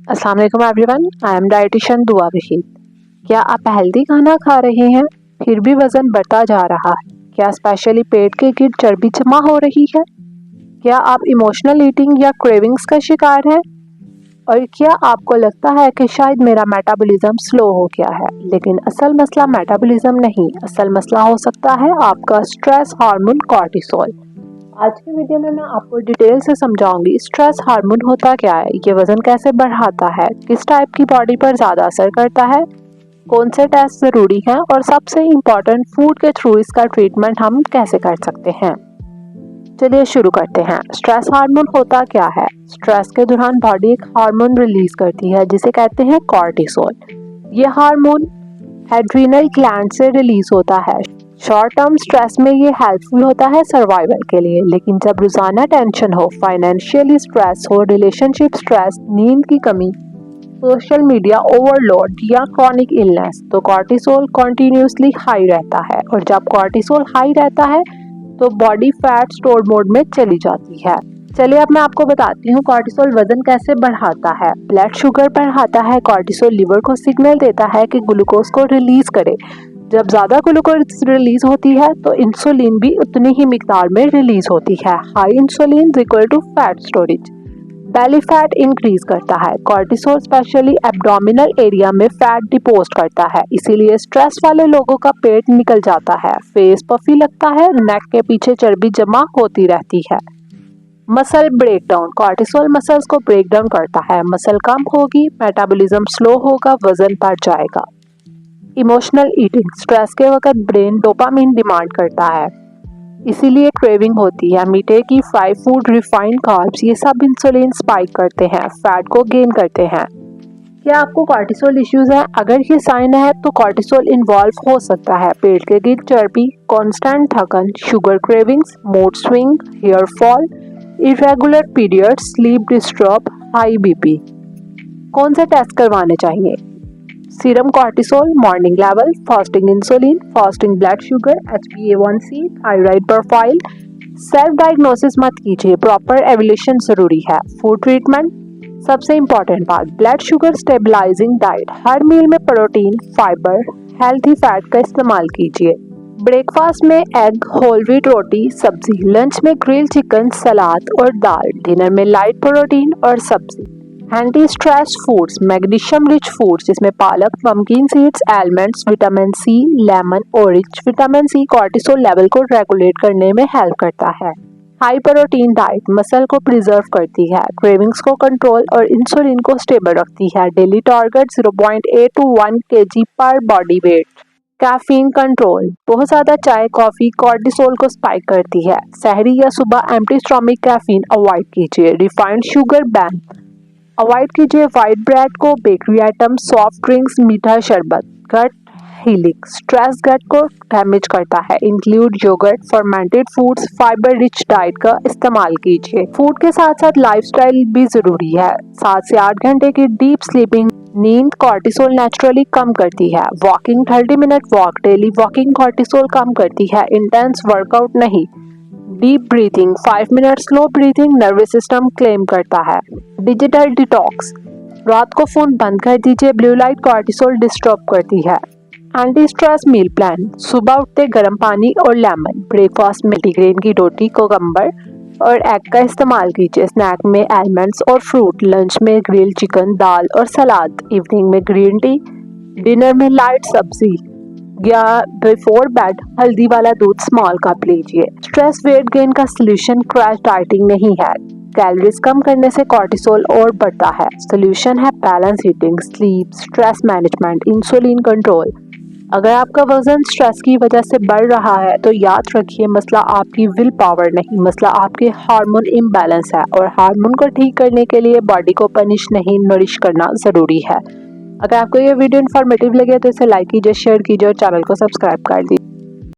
अस्सलाम वालेकुम everyone, I am dietitian दुआ वहीद। क्या आप हेल्दी खाना खा रहे हैं फिर भी वज़न बढ़ता जा रहा है? क्या स्पेशली पेट के गिर्द चर्बी जमा हो रही है? क्या आप इमोशनल ईटिंग या क्रेविंग्स का शिकार हैं? और क्या आपको लगता है कि शायद मेरा मेटाबॉलिज्म स्लो हो गया है? लेकिन असल मसला मेटाबॉलिज्म नहीं, असल मसला हो सकता है आपका स्ट्रेस हार्मोन कॉर्टिसोल। आज की वीडियो में मैं आपको डिटेल से समझाऊंगी स्ट्रेस हार्मोन होता क्या है, ये वजन कैसे बढ़ाता है, किस टाइप की बॉडी पर ज़्यादा असर करता है, कौन से टेस्ट ज़रूरी हैं और सबसे इम्पॉर्टेंट फूड के थ्रू इसका ट्रीटमेंट हम कैसे कर सकते हैं। चलिए शुरू करते हैं। स्ट्रेस हार्मोन होता क्या है? स्ट्रेस के दौरान बॉडी एक हार्मोन रिलीज करती है जिसे कहते हैं कॉर्टिसोल। ये हार्मोन एड्रीनल ग्लैंड से रिलीज होता है। शॉर्ट टर्म स्ट्रेस में ये हेल्पफुल होता है सर्वाइवल के लिए, लेकिन जब रोजाना टेंशन हो, फाइनेंशियली स्ट्रेस हो, रिलेशनशिप स्ट्रेस, नींद की कमी, सोशल मीडिया ओवरलोड या क्रॉनिक इलनेस, तो कॉर्टिसोल कॉन्टिन्यूसली हाई रहता है। और जब कॉर्टिसोल हाई रहता है तो बॉडी फैट स्टोर मोड में चली जाती है। चलिए अब मैं आपको बताती हूँ कॉर्टिसोल वजन कैसे बढ़ाता है। ब्लड शुगर बढ़ाता है। कॉर्टिसोल लिवर को सिग्नल देता है कि ग्लूकोज को रिलीज करे। जब ज्यादा ग्लूकोज रिलीज होती है तो इंसुलिन भी उतनी ही मिकदार में रिलीज होती है। High insulin equal to fat storage. Belly fat increase करता है। कॉर्टिसोल स्पेशली एब्डोमिनल एरिया में फैट डिपोज करता है, इसीलिए स्ट्रेस वाले लोगों का पेट निकल जाता है, फेस पफी लगता है, नेक के पीछे चर्बी जमा होती रहती है। Muscle breakdown. कॉर्टिसोल मसल्स को ब्रेक डाउन करता है। मसल कम होगी, मेटाबॉलिज्म स्लो होगा, वजन बढ़ जाएगा। Emotional eating. स्ट्रेस के वक्त ब्रेन डोपामिन डिमांड करता है, इसीलिए क्रेविंग होती है। मीठे की, फ्राई फूड, रिफाइंड कार्ब्स, ये सब इंसुलिन स्पाइक करते हैं, फैट को गेन करते हैं। क्या आपको कॉर्टिसोल इश्यूज हैं? अगर ये साइन है तो कॉर्टिसोल इन्वॉल्व हो सकता है। पेट के गिर्द चर्बी, कांस्टेंट थकन, sugar cravings, mood swing, hair fall, irregular periods, sleep disturb, high BP. कौन से टेस्ट करवाने चाहिए? Serum cortisol, morning level, fasting insulin, fasting blood sugar, HbA1c, thyroid profile. Self diagnosis मत कीजिए, प्रॉपर एवल्यूशन जरूरी है। फूड ट्रीटमेंट सबसे important बात, ब्लड शुगर स्टेबलाइजिंग डाइट, हर मील में प्रोटीन, फाइबर, हेल्थी फैट का इस्तेमाल कीजिए। ब्रेकफास्ट में एग, होल व्हीट रोटी, सब्जी, लंच में ग्रिल चिकन, सलाद और दाल, डिनर में लाइट प्रोटीन और सब्जी। Anti stress foods, magnesium rich foods जिसमें पालक, pumpkin seeds, almonds, vitamin C, lemon, orange. Vitamin C cortisol level को रेगुलेट करने में हेल्प करता है। हाई प्रोटीन डाइट मसल को प्रिजर्व करती है, क्रेविंग्स को कंट्रोल और इंसुलिन को स्टेबल रखती है। डेली टारगेट 0.8 to 1 kg पर बॉडी वेट। कैफीन कंट्रोल, बहुत ज्यादा चाय कॉफी कॉर्टिसोल को स्पाइक करती है। सहरी या सुबह एम्प्टी स्टोमक कैफीन अवॉइड कीजिए। रिफाइंड शुगर बैन अवॉइड कीजिए। वाइट ब्रेड को, बेकरी आइटम, सॉफ्ट ड्रिंक्स, मीठा शरबत। गट हीलिंग, स्ट्रेस गट को डैमेज करता है, include yoghurt, fermented foods, fibre rich diet का इस्तेमाल कीजिए। फूड के साथ साथ लाइफस्टाइल भी जरूरी है। 7 से 8 घंटे की डीप स्लीपिंग, नींद कॉर्टिसोल नेचुरली कम करती है। Walking, 30 minute walk daily, walking cortisol कम करती है, इंटेंस वर्कआउट नहीं। Deep breathing, 5 minute slow breathing nervous system calm करता है। डिजिटल डिटॉक्स, रात को फोन बंद कर दीजिए, ब्लू लाइट कॉर्टिसोल डिस्टर्ब करती है। एंटी स्ट्रेस मील प्लान, सुबह उठते गर्म पानी और लेमन, ब्रेकफास्ट में मल्टीग्रेन की रोटी, कोकम्बर और एग का इस्तेमाल कीजिए। स्नैक में आलमंड्स और फ्रूट, लंच में ग्रिल चिकन, दाल और सलाद, इवनिंग में ग्रीन टी, डिनर में लाइट सब्जी या बिफोर बेड हल्दी वाला दूध स्मॉल कप लीजिए। स्ट्रेस वेट गेन का सोल्यूशन क्रैश डाइटिंग नहीं है, कैलोरीज कम करने से कॉर्टिसोल और बढ़ता है। सोल्यूशन है balance eating, sleep, stress management, insulin control. अगर आपका वजन स्ट्रेस की वजह से बढ़ रहा है तो याद रखिए मसला आपकी विल पावर नहीं, मसला आपके हार्मोन इम्बैलेंस है और हार्मोन को ठीक करने के लिए बॉडी को पनिश नहीं नरिश करना जरूरी है। अगर आपको ये वीडियो इन्फॉर्मेटिव लगे तो इसे लाइक कीजिए, शेयर कीजिए और चैनल को सब्सक्राइब कर दीजिए।